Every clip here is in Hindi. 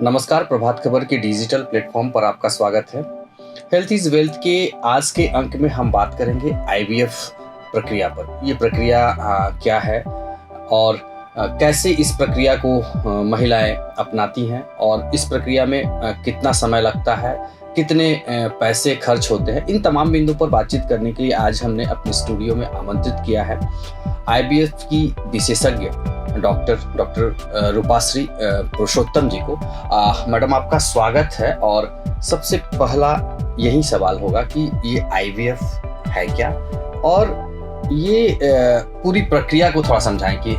नमस्कार, प्रभात खबर के डिजिटल प्लेटफॉर्म पर आपका स्वागत है। हेल्थ इज वेल्थ के आज के अंक में हम बात करेंगे आईवीएफ प्रक्रिया पर। ये प्रक्रिया क्या है और कैसे इस प्रक्रिया को महिलाएं अपनाती हैं और इस प्रक्रिया में कितना समय लगता है, कितने पैसे खर्च होते हैं, इन तमाम बिंदुओं पर बातचीत करने के लिए आज हमने अपने स्टूडियो में आमंत्रित किया है आईवीएफ की विशेषज्ञ डॉक्टर रूपाश्री पुरुषोत्तम जी को। मैडम, आपका स्वागत है और सबसे पहला यही सवाल होगा कि ये आईवीएफ है क्या और ये पूरी प्रक्रिया को थोड़ा समझाएं कि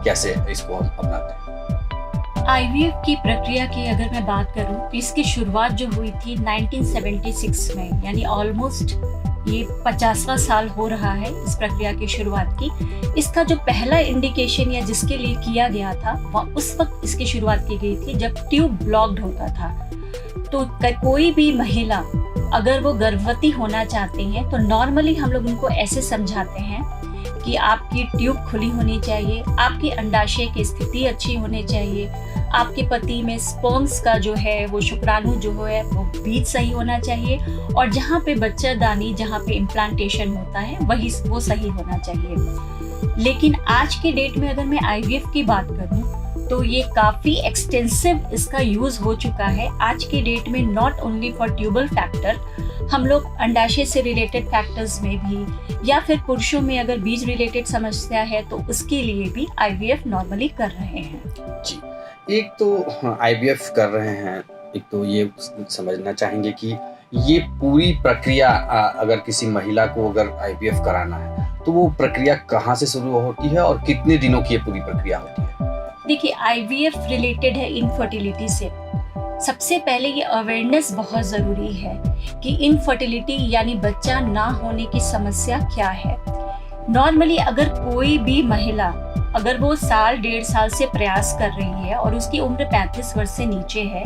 कैसे इसको हम अपनाते हैं। आईवीएफ की प्रक्रिया की अगर मैं बात करूं तो इसकी शुरुआत जो हुई थी 1976 में, यानी ऑलमोस्ट ये 50वां साल हो रहा है इस प्रक्रिया की शुरुआत की। इसका जो पहला इंडिकेशन या जिसके लिए किया गया था वह उस वक्त इसकी शुरुआत की गई थी जब ट्यूब ब्लॉक्ड होता था। तो कोई भी महिला अगर वो गर्भवती होना चाहती हैं तो नॉर्मली हम लोग उनको ऐसे समझाते हैं कि आपकी ट्यूब खुली होनी चाहिए, आपकी अंडाशय की स्थिति अच्छी होनी चाहिए, आपके पति में स्पर्म्स का जो है वो शुक्राणु जो है वो बीज सही होना चाहिए और जहाँ पे बच्चादानी, जहाँ पे इम्प्लांटेशन होता है वही वो सही होना चाहिए। लेकिन आज के डेट में अगर मैं आईवीएफ की बात करूँ तो ये काफ़ी एक्सटेंसिव इसका यूज़ हो चुका है। आज के डेट में not only for tubal factor, हम लोग अंडाशय से रिलेटेड फैक्टर्स में भी या फिर पुरुषों में अगर बीज रिलेटेड समस्या है तो उसके लिए भी आईवीएफ नॉर्मली कर रहे हैं। जी, एक तो आईवीएफ कर रहे हैं, एक तो ये समझना चाहेंगे कि ये पूरी प्रक्रिया अगर किसी महिला को अगर आईवीएफ कराना है तो वो प्रक्रिया कहाँ से शुरू होती है और कितने दिनों की ये पूरी प्रक्रिया होती है? देखिए, आईवीएफ रिलेटेड है इनफर्टिलिटी से। सबसे पहले ये अवेयरनेस बहुत ज़रूरी है कि इनफर्टिलिटी यानी बच्चा ना होने की समस्या क्या है। नॉर्मली अगर कोई भी महिला अगर वो साल डेढ़ साल से प्रयास कर रही है और उसकी उम्र 35 वर्ष से नीचे है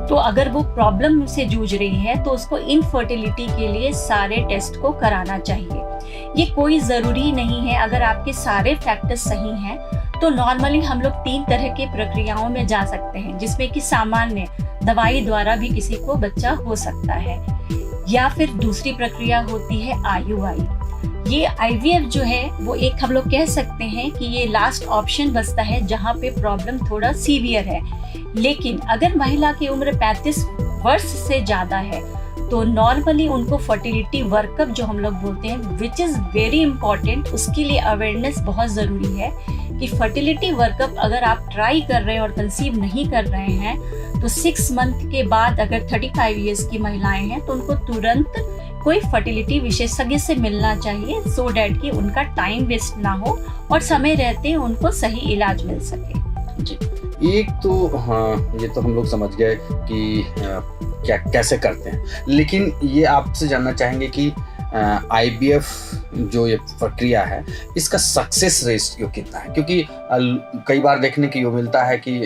तो अगर वो प्रॉब्लम से जूझ रही है तो उसको इनफर्टिलिटी के लिए सारे टेस्ट को कराना चाहिए। ये कोई ज़रूरी नहीं है, अगर आपके सारे फैक्टर्स सही हैं तो नॉर्मली हम लोग 3 तरह के प्रक्रियाओं में जा सकते हैं, जिसमें कि सामान्य दवाई द्वारा भी किसी को बच्चा हो सकता है या फिर दूसरी प्रक्रिया होती है आईयूआई। ये आईवीएफ जो है वो एक हम लोग कह सकते हैं कि ये लास्ट ऑप्शन बचता है जहाँ पे प्रॉब्लम थोड़ा सीवियर है। लेकिन अगर महिला की उम्र 35 वर्ष से ज़्यादा है तो नॉर्मली उनको फर्टिलिटी वर्कअप जो हम लोग बोलते हैं, विच इज़ वेरी इंपॉर्टेंट, उसके लिए अवेयरनेस बहुत ज़रूरी है कि फर्टिलिटी वर्कअप अगर आप ट्राई कर रहे हैं और कंसीव नहीं कर रहे हैं तो 6 मंथ के बाद अगर 35 ईयर्स की महिलाएं हैं तो उनको तुरंत कोई फर्टिलिटी विशेषज्ञ से मिलना चाहिए, सो डैट कि उनका टाइम वेस्ट ना हो और समय रहते उनको सही इलाज मिल सके। जी, एक तो हाँ, ये तो हम लोग समझ गए कि क्या कैसे करते हैं, लेकिन ये आपसे जानना चाहेंगे कि आईवीएफ जो ये प्रक्रिया है इसका सक्सेस रेशियो कितना है? क्योंकि कई बार देखने को मिलता है कि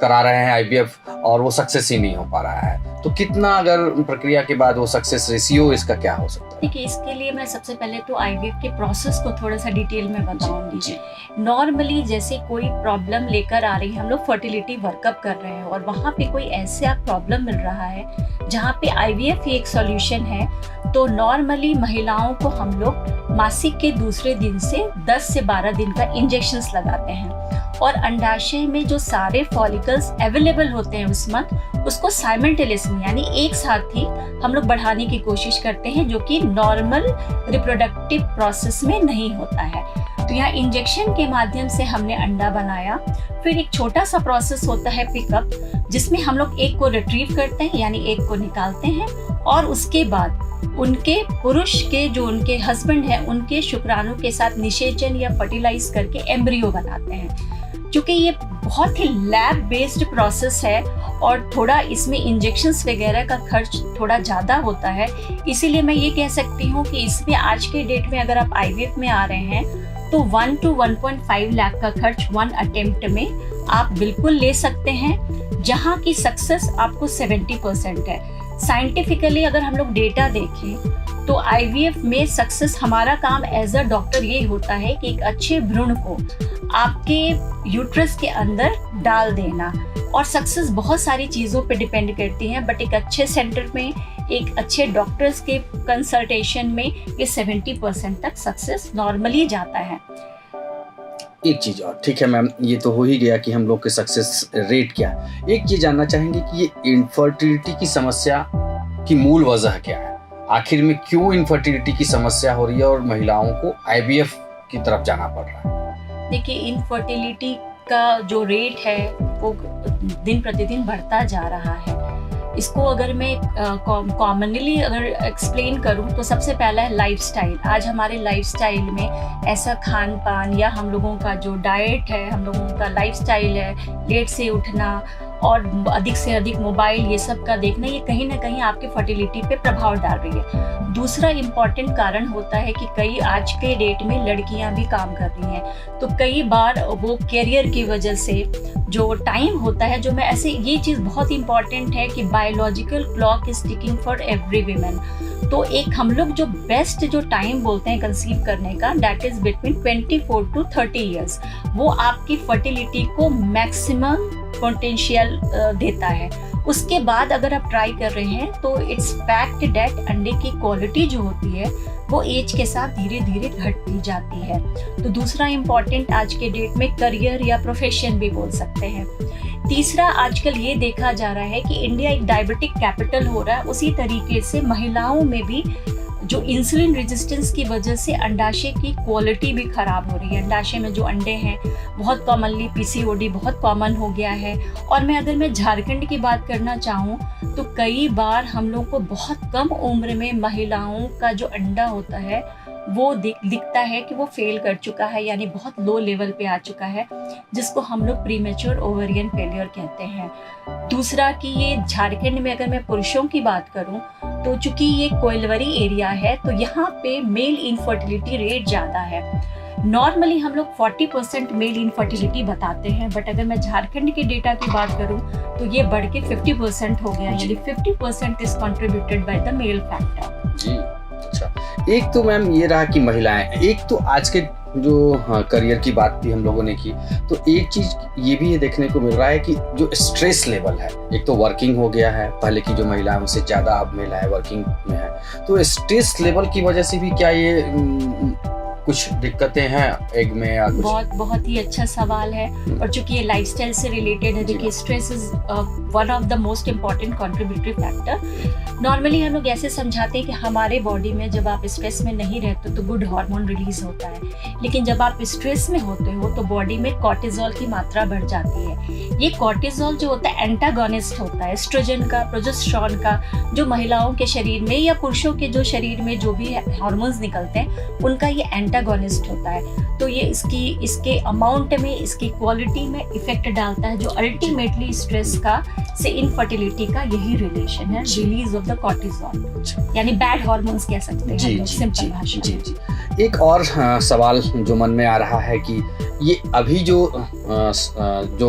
करा रहे हैं आईवीएफ और वो सक्सेस ही नहीं हो पा रहा है, तो कितना अगर प्रक्रिया के बाद वो सक्सेस रेशियो इसका क्या हो सकता है? देखिए, इसके लिए मैं सबसे पहले तो आईवीएफ के प्रोसेस को थोड़ा सा डिटेल में बताऊंगी। नॉर्मली जैसे कोई प्रॉब्लम लेकर आ रही है, हम लोग फर्टिलिटी वर्कअप कर रहे हैं और वहाँ पे कोई ऐसा प्रॉब्लम मिल रहा है जहाँ पे आईवीएफ ही एक सॉल्यूशन है, तो नॉर्मली महिलाओं को हम लोग मासिक के दूसरे दिन से 10 से 12 दिन का इंजेक्शंस लगाते हैं और अंडाशय में जो सारे फॉलिकल्स अवेलेबल होते हैं उस मंथ उसको साइमल्टेनियसली यानी एक साथ ही हम लोग बढ़ाने की कोशिश करते हैं, जो कि नॉर्मल रिप्रोडक्टिव प्रोसेस में नहीं होता है। तो यहाँ इंजेक्शन के माध्यम से हमने अंडा बनाया। फिर एक छोटा सा प्रोसेस होता है पिकअप, जिसमें हम लोग एक को रिट्रीव करते हैं यानी एक को निकालते हैं और उसके बाद उनके पुरुष के जो उनके हस्बैंड है उनके शुक्राणु के साथ निषेचन या फर्टिलाइज करके एम्ब्रियो बनाते हैं। क्योंकि ये बहुत ही लैब बेस्ड प्रोसेस है और थोड़ा इसमें इंजेक्शंस वगैरह का खर्च थोड़ा ज़्यादा होता है, इसीलिए मैं ये कह सकती हूँ कि इसमें आज के डेट में अगर आप आईवीएफ में आ रहे हैं तो 1 to 1.5 लाख का खर्च 1 अटेम्प्ट में आप बिल्कुल ले सकते हैं, जहाँ की सक्सेस आपको 70% है। साइंटिफिकली अगर हम लोग डेटा देखें तो आईवीएफ में सक्सेस, हमारा काम एज अ डॉक्टर ये होता है कि एक अच्छे भ्रूण को आपके यूट्रस के अंदर डाल देना। और सक्सेस बहुत सारी चीज़ों पे डिपेंड करती है, बट एक अच्छे सेंटर में, एक अच्छे डॉक्टर्स के कंसल्टेशन में ये 70% तक सक्सेस नॉर्मली जाता है। एक चीज और, ठीक है मैम, ये तो हो ही गया कि हम लोग के सक्सेस रेट क्या है। एक चीज जानना चाहेंगे कि ये इनफर्टिलिटी की समस्या की मूल वजह क्या है? आखिर में क्यों इनफर्टिलिटी की समस्या हो रही है और महिलाओं को आईवीएफ की तरफ जाना पड़ रहा है? देखिए, इनफर्टिलिटी का जो रेट है वो दिन प्रतिदिन बढ़ता जा रहा है। इसको अगर मैं कॉमनली अगर एक्सप्लेन करूं तो सबसे पहला है लाइफस्टाइल। आज हमारे लाइफस्टाइल में ऐसा खान पान या हम लोगों का जो डाइट है, हम लोगों का लाइफस्टाइल है, लेट से उठना और अधिक से अधिक मोबाइल, ये सब का देखना, ये कहीं ना कहीं आपकी फर्टिलिटी पे प्रभाव डाल रही है। दूसरा इम्पॉर्टेंट कारण होता है कि कई आज के डेट में लड़कियां भी काम कर रही हैं, तो कई बार वो कैरियर की वजह से जो टाइम होता है, जो मैं ऐसे, ये चीज़ बहुत इंपॉर्टेंट है कि biological clock is ticking for every women. तो एक हम लोग जो बेस्ट जो टाइम बोलते हैं कंसीव करने का, that is between 24 to 30 years, वो आपकी फर्टिलिटी को मैक्सिमम पोटेंशियल देता है। उसके बाद अगर आप ट्राई कर रहे हैं तो इट्स फैक्ट दैट अंडे की क्वालिटी जो होती है वो एज के साथ धीरे धीरे घटती जाती है। तो दूसरा इम्पॉर्टेंट आज के डेट में करियर या प्रोफेशन भी बोल सकते हैं। तीसरा, आजकल ये देखा जा रहा है कि इंडिया एक डायबिटिक कैपिटल हो रहा है, उसी तरीके से महिलाओं में भी जो इंसुलिन रेजिस्टेंस की वजह से अंडाशय की क्वालिटी भी खराब हो रही है। अंडाशय में जो अंडे हैं, बहुत कॉमनली पीसीओडी बहुत कॉमन हो गया है। और अगर मैं झारखंड की बात करना चाहूँ तो कई बार हम लोग को बहुत कम उम्र में महिलाओं का जो अंडा होता है वो दिखता है कि वो फेल कर चुका है, यानी बहुत लो लेवल पे आ चुका है, जिसको हम लोग प्रीमेच्योर ओवेरियन फेलियर कहते हैं। दूसरा कि ये झारखंड में अगर मैं पुरुषों की बात करूं तो चूंकि ये कोइलवरी एरिया है, तो यहाँ पे मेल इनफर्टिलिटी रेट ज़्यादा है। नॉर्मली हम लोग 40% मेल इनफर्टिलिटी बताते हैं, बट अगर मैं झारखंड के डेटा की बात करूं तो ये बढ़ के 50% हो गया, यानी 50% is contributed by the male factor. जी, अच्छा। एक तो मैम ये रहा कि महिलाएं, एक तो आज के जो करियर की बात भी हम लोगों ने की, तो एक चीज ये भी ये देखने को मिल रहा है कि जो स्ट्रेस लेवल है, एक तो वर्किंग हो गया है, पहले की जो महिलाएं उनसे ज्यादा अब महिलाएं वर्किंग में है, तो स्ट्रेस लेवल की वजह से भी क्या ये कुछ दिक्कतें हैं एग में या कुछ? बहुत ही अच्छा सवाल है, और चूंकि ये लाइफस्टाइल से रिलेटेड है, देखिए stress is one of the most important contributory factor. Normally हम लोग ऐसे समझाते हैं कि हमारे बॉडी में जब आप स्ट्रेस में नहीं रहते तो गुड हार्मोन रिलीज होता है, लेकिन जब आप स्ट्रेस में होते हो तो बॉडी में कॉर्टिजोल की मात्रा बढ़ जाती है। ये कॉर्टिजोल जो होता है एंटागोनिस्ट होता है एस्ट्रोजन का, प्रोजेस्टेरॉन का, जो महिलाओं के शरीर में या पुरुषों के जो शरीर में जो भी हार्मोन्स निकलते हैं उनका ये एंटागोनिस्ट होता है। तो ये इसके अमाउंट में, इसकी क्वालिटी में इफेक्ट डालता है, जो अल्टीमेटली स्ट्रेस का से इनफर्टिलिटी का यही रिलेशन है, रिलीज ऑफ द कॉर्टिजोल, यानी बैड हार्मोन्स कह सकते हैं सिंपल भाषा में। जी। एक और सवाल जो मन में आ रहा है कि ये अभी जो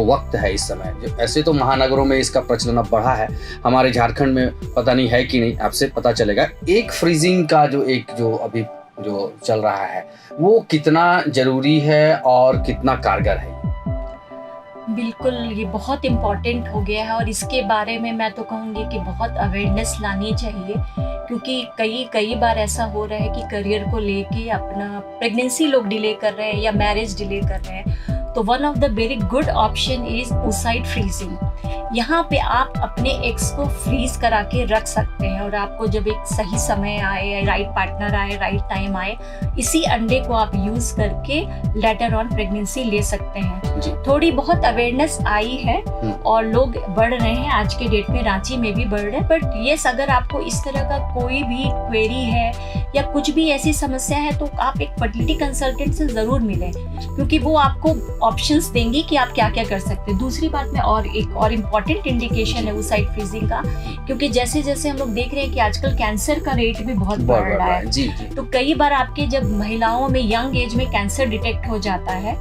वक्त है इस समय, जो ऐसे तो महानगरों में इसका प्रचलन अब बढ़ा है, हमारे झारखंड में पता नहीं है कि नहीं, आपसे पता चलेगा। एक फ्रीजिंग का जो अभी जो चल रहा है वो कितना जरूरी है और कितना कारगर है? बिल्कुल, ये बहुत इम्पॉर्टेंट हो गया है, और इसके बारे में मैं तो कहूँगी कि बहुत अवेयरनेस लानी चाहिए, क्योंकि कई बार ऐसा हो रहा है कि करियर को लेके अपना प्रेगनेंसी लोग डिले कर रहे हैं या मैरिज डिले कर रहे हैं। तो one of the very good option is oocyte freezing. यहाँ पे आप अपने एग्स को फ्रीज करा के रख सकते हैं, और आपको जब एक सही समय आए, राइट पार्टनर आए, राइट टाइम आए, इसी अंडे को आप यूज करके लेटर ऑन प्रेगनेंसी ले सकते हैं। थोड़ी बहुत अवेयरनेस आई है और लोग बढ़ रहे हैं, आज के डेट में रांची में भी बढ़ रहे हैं। बट यस, अगर आपको इस तरह का कोई भी क्वेरी है या कुछ भी ऐसी समस्या है तो आप एक फर्टिलिटी कंसल्टेंट से जरूर मिलें, क्योंकि वो आपको ऑप्शंस देंगी कि आप क्या क्या कर सकते हैं। दूसरी बात में और एक और इम्पॉर्टेंट इंडिकेशन है oocyte फ्रीजिंग का, क्योंकि जैसे जैसे हम लोग देख रहे हैं कि आजकल कैंसर का रेट भी बहुत बढ़ रहा है। जी। तो कई बार आपके जब महिलाओं में यंग एज में कैंसर डिटेक्ट हो जाता है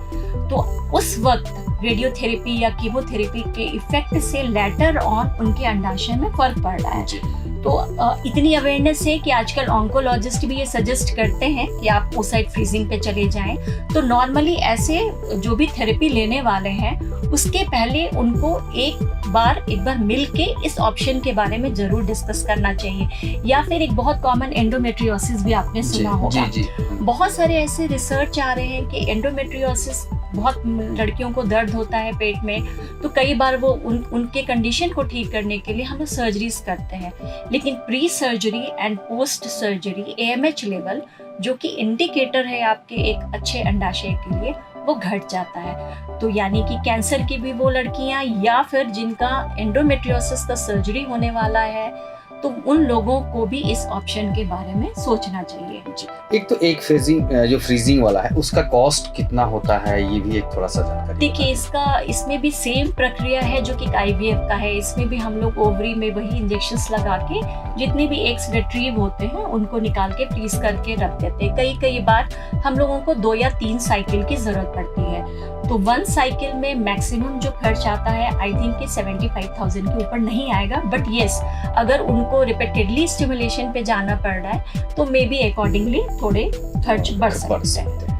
तो उस वक्त रेडियोथेरेपी या कीमोथेरेपी के इफेक्ट से लेटर ऑन उनके अंडाशय में फर्क पड़ रहा है। तो इतनी अवेयरनेस है कि आजकल ऑन्कोलॉजिस्ट भी ये सजेस्ट करते हैं कि आप oocyte फ्रीजिंग पे चले जाएं। तो नॉर्मली ऐसे जो भी थेरेपी लेने वाले हैं उसके पहले उनको एक बार मिल के इस ऑप्शन के बारे में जरूर डिस्कस करना चाहिए। या फिर एक बहुत कॉमन एंडोमेट्रियोसिस भी आपने सुना होगा। बहुत सारे ऐसे रिसर्च आ रहे हैं कि एंडोमेट्रियोसिस बहुत लड़कियों को दर्द होता है पेट में, तो कई बार वो उनके कंडीशन को ठीक करने के लिए हम लोग सर्जरीज करते हैं, लेकिन pre surgery and post surgery AMH level जो कि इंडिकेटर है आपके एक अच्छे अंडाशय के लिए, वो घट जाता है। तो यानी कि कैंसर की भी वो लड़कियां या फिर जिनका एंडोमेट्रियोसिस का सर्जरी होने वाला है, तो उन लोगों को भी इस ऑप्शन के बारे में सोचना चाहिए। एक तो एक फ्रीजिंग वाला है, उसका कॉस्ट कितना होता है, ये भी एक थोड़ा सा जानकारी। देखिए, इसमें भी सेम प्रक्रिया है जो कि IVF का है। इसमें भी हम लोग ओवरी में वही इंजेक्शंस लगा के जितने भी एग्स रिट्रीव होते हैं उनको निकाल के फ्रीज करके रख देते हैं। कई बार हम लोगों को 2 या 3 साइकिल की जरूरत पड़ती है। तो 1 साइकिल में मैक्सिमम जो खर्च आता है आई थिंक कि 75,000 के ऊपर नहीं आएगा। बट येस, अगर उनको रिपीटेडली स्टिमुलेशन पे जाना पड़ रहा है तो मे बी अकॉर्डिंगली थोड़े खर्च बढ़ सकते हैं।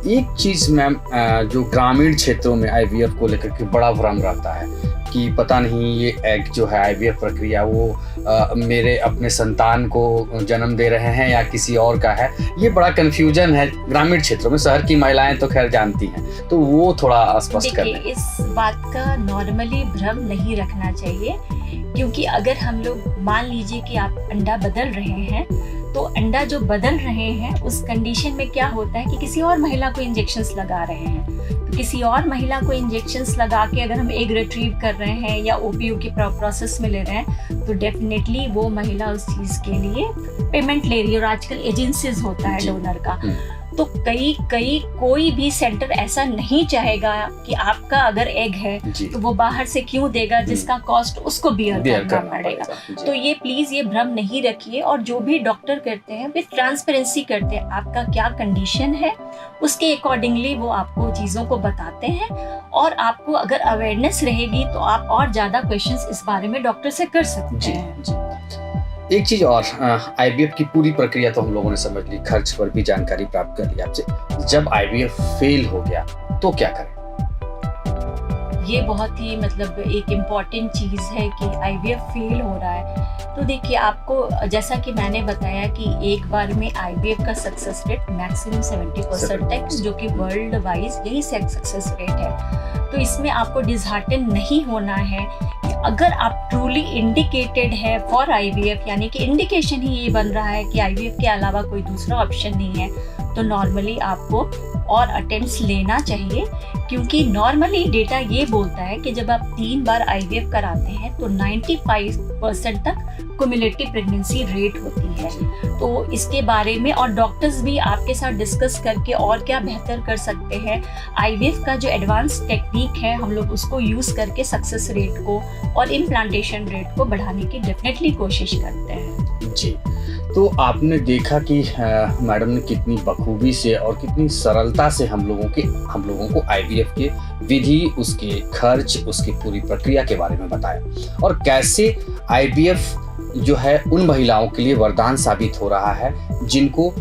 एक चीज मैम, जो ग्रामीण क्षेत्रों में IVF को लेकर के बड़ा भ्रम रहता है कि पता नहीं ये एग जो है IVF प्रक्रिया वो मेरे अपने संतान को जन्म दे रहे हैं या किसी और का है। ये बड़ा कंफ्यूजन है ग्रामीण क्षेत्रों में। शहर की महिलाएं तो खैर जानती हैं, तो वो थोड़ा स्पष्ट कर दें। इस बात का नॉर्मली भ्रम नहीं रखना चाहिए, क्योंकि अगर हम लोग मान लीजिए कि आप अंडा बदल रहे हैं, तो अंडा जो बदल रहे हैं उस कंडीशन में क्या होता है कि किसी और महिला को इंजेक्शंस लगा रहे हैं। तो किसी और महिला को इंजेक्शंस लगा के अगर हम एग रिट्रीव कर रहे हैं या OPU के प्रोसेस में ले रहे हैं, तो डेफिनेटली वो महिला उस चीज के लिए पेमेंट ले रही है। और आजकल एजेंसीज होता है डोनर का, तो कोई भी सेंटर ऐसा नहीं चाहेगा कि आपका अगर एग है तो वो बाहर से क्यों देगा, जिसका कॉस्ट उसको बियर करना पड़ेगा। तो ये प्लीज ये भ्रम नहीं रखिए, और जो भी डॉक्टर करते हैं विद ट्रांसपेरेंसी करते हैं। आपका क्या कंडीशन है उसके अकॉर्डिंगली वो आपको चीजों को बताते हैं, और आपको अगर अवेयरनेस रहेगी तो आप और ज्यादा क्वेश्चंस इस बारे में डॉक्टर से कर सकते हैं। एक चीज और, IVF की पूरी प्रक्रिया तो हम लोगों ने समझ ली, खर्च पर भी जानकारी प्राप्त कर ली आपसे। जब IVF फेल हो गया तो क्या करें? ये बहुत ही एक इम्पॉर्टेंट चीज़ है कि IVF फेल हो रहा है। तो देखिए, आपको जैसा कि मैंने बताया कि एक बार में IVF का सक्सेस रेट मैक्सिमम 70% है, जो कि वर्ल्ड वाइज यही सक्सेस रेट है। तो इसमें आपको डिसहार्टन नहीं होना है। अगर आप ट्रूली इंडिकेटेड है फॉर IVF, यानी कि इंडिकेशन ही ये बन रहा है कि IVF के अलावा कोई दूसरा ऑप्शन नहीं है, तो नॉर्मली आपको और अटेम्प्ट्स लेना चाहिए। क्योंकि नॉर्मली डेटा ये बोलता है कि जब आप 3 बार IVF कराते हैं तो 95% तक क्युमुलेटिव प्रेगनेंसी रेट होती है। तो इसके बारे में और डॉक्टर्स भी आपके साथ डिस्कस करके और क्या बेहतर कर सकते हैं, IVF का जो एडवांस टेक्निक है हम लोग उसको यूज़ करके सक्सेस रेट को और इम्प्लांटेशन रेट को बढ़ाने की डेफिनेटली कोशिश करते हैं। जी, तो आपने देखा कि मैडम ने कितनी बखूबी से और कितनी सरलता से हम लोगों को IVF के विधि, उसके खर्च, उसकी पूरी प्रक्रिया के बारे में बताया, और कैसे IVF जो है उन महिलाओं के लिए वरदान साबित हो रहा है जिनको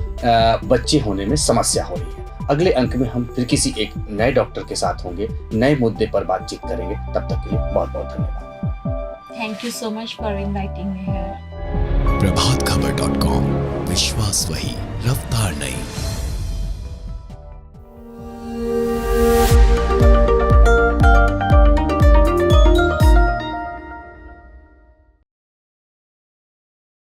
बच्चे होने में समस्या हो रही है। अगले अंक में हम फिर किसी एक नए डॉक्टर के साथ होंगे, नए मुद्दे पर बातचीत करेंगे। तब तक के लिए बहुत बहुत धन्यवाद। Thank you so much for inviting me here. Prabhat Khabar dot com, विश्वास वही, रफ्तार नहीं।